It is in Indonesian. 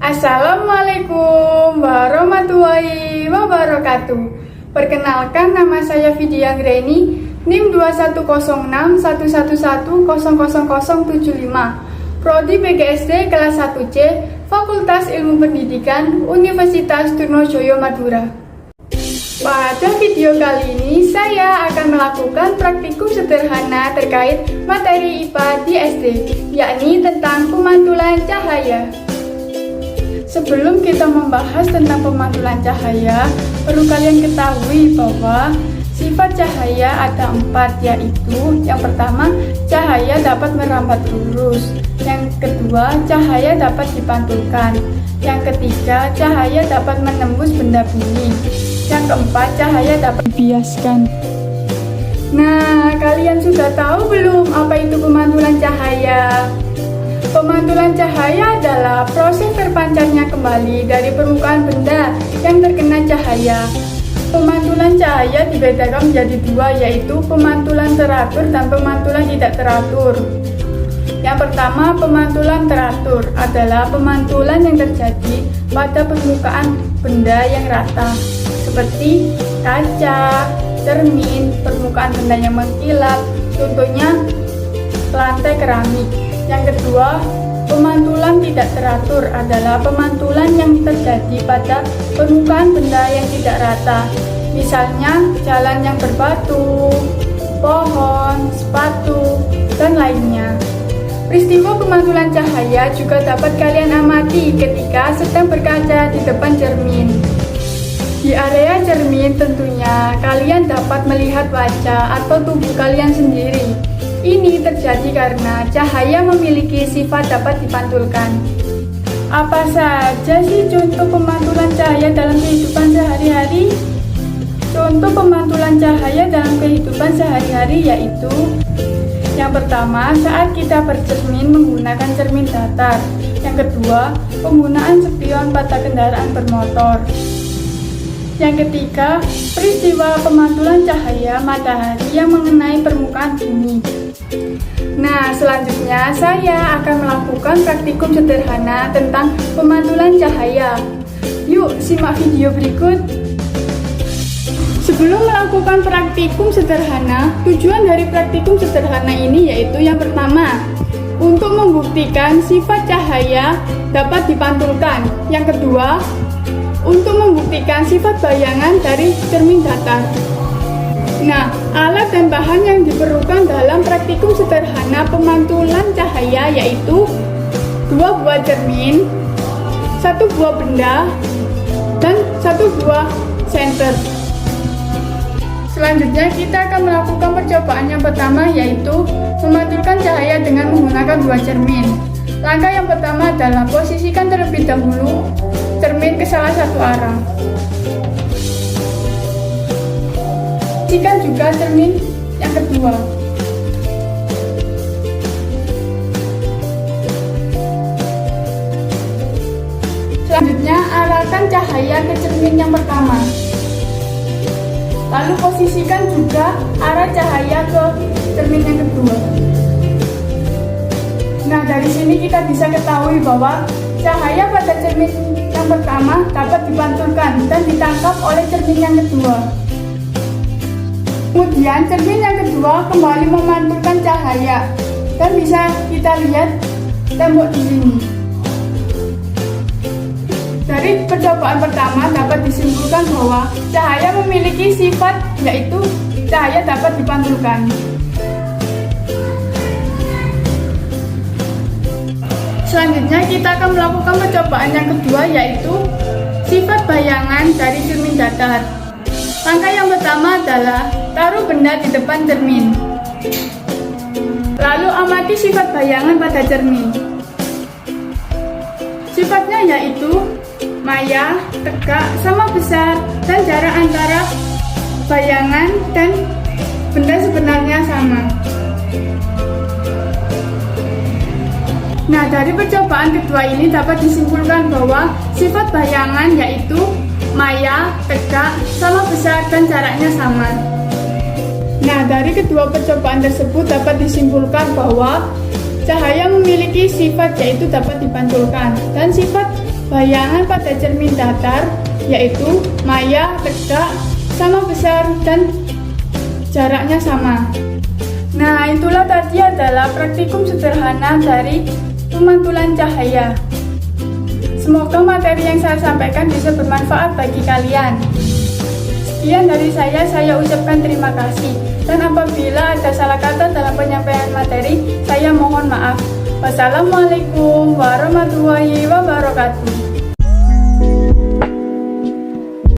Assalamualaikum warahmatullahi wabarakatuh. Perkenalkan, nama saya Vidya Greni, NIM 210611100075, Prodi PGSD kelas 1C, Fakultas Ilmu Pendidikan, Universitas Trunojoyo Madura. Pada video kali ini, saya akan melakukan praktikum sederhana terkait materi IPA di SD, yakni tentang pemantulan cahaya. Sebelum kita membahas tentang pemantulan cahaya, perlu kalian ketahui bahwa sifat cahaya ada 4, yaitu yang pertama, cahaya dapat merambat lurus. Yang kedua, cahaya dapat dipantulkan. Yang ketiga, cahaya dapat menembus benda bumi. Yang keempat, cahaya dapat dibiaskan. Nah, kalian sudah tahu belum apa itu pemantulan cahaya? Pemantulan cahaya adalah proses terpancarnya kembali dari permukaan benda yang terkena cahaya. Pemantulan cahaya dibedakan menjadi 2, yaitu pemantulan teratur dan pemantulan tidak teratur. Yang pertama, pemantulan teratur adalah pemantulan yang terjadi pada permukaan benda yang rata, seperti kaca, cermin, permukaan benda yang mengkilap, contohnya lantai keramik. Yang kedua, pemantulan tidak teratur adalah pemantulan yang terjadi pada permukaan benda yang tidak rata, misalnya jalan yang berbatu, pohon, sepatu, dan lainnya. Peristiwa pemantulan cahaya juga dapat kalian amati ketika sedang berkaca di depan cermin. Di area cermin tentunya kalian dapat melihat wajah atau tubuh kalian sendiri. Ini terjadi karena cahaya memiliki sifat dapat dipantulkan. Apa saja sih contoh pemantulan cahaya dalam kehidupan sehari-hari? Contoh pemantulan cahaya dalam kehidupan sehari-hari yaitu: yang pertama, saat kita bercermin menggunakan cermin datar. Yang kedua, penggunaan spion pada kendaraan bermotor. Yang ketiga, peristiwa pemantulan cahaya matahari yang mengenai permukaan bumi. Nah, selanjutnya saya akan melakukan praktikum sederhana tentang pemantulan cahaya. Yuk, simak video berikut. Sebelum melakukan praktikum sederhana, tujuan dari praktikum sederhana ini yaitu yang pertama, untuk membuktikan sifat cahaya dapat dipantulkan. Yang kedua, untuk membuktikan sifat bayangan dari cermin datar. Nah, alat dan bahan yang diperlukan dalam praktikum sederhana pemantulan cahaya yaitu 2 buah cermin, 1 buah benda, dan 1 buah senter. Selanjutnya kita akan melakukan percobaan yang pertama yaitu memantulkan cahaya dengan menggunakan 2 cermin. Langkah yang pertama adalah posisikan terlebih dahulu cermin ke salah satu arah. Posisikan juga cermin yang kedua. Selanjutnya arahkan cahaya ke cermin yang pertama. Lalu posisikan juga arah cahaya ke cermin yang kedua. Nah, dari sini kita bisa ketahui bahwa cahaya pada cermin yang pertama dapat dipantulkan dan ditangkap oleh cermin yang kedua. Kemudian cermin yang kedua kembali memantulkan cahaya dan bisa kita lihat tembok di sini. Dari percobaan pertama dapat disimpulkan bahwa cahaya memiliki sifat yaitu cahaya dapat dipantulkan. Selanjutnya kita akan melakukan percobaan yang kedua yaitu sifat bayangan dari cermin datar. Langkah yang pertama adalah taruh benda di depan cermin. Lalu amati sifat bayangan pada cermin. Sifatnya yaitu maya, tegak, sama besar, dan jarak antara bayangan dan benda sebenarnya sama. Nah, dari percobaan kedua ini dapat disimpulkan bahwa sifat bayangan yaitu maya, tegak, sama besar, dan jaraknya sama. Nah, dari kedua percobaan tersebut dapat disimpulkan bahwa cahaya memiliki sifat yaitu dapat dipantulkan dan sifat bayangan pada cermin datar, yaitu maya, tegak, sama besar, dan jaraknya sama. Nah, itulah tadi adalah praktikum sederhana dari pemantulan cahaya. Semoga materi yang saya sampaikan bisa bermanfaat bagi kalian. Sekian dari saya ucapkan terima kasih. Dan apabila ada salah kata dalam penyampaian materi, saya mohon maaf. Wassalamualaikum warahmatullahi wabarakatuh.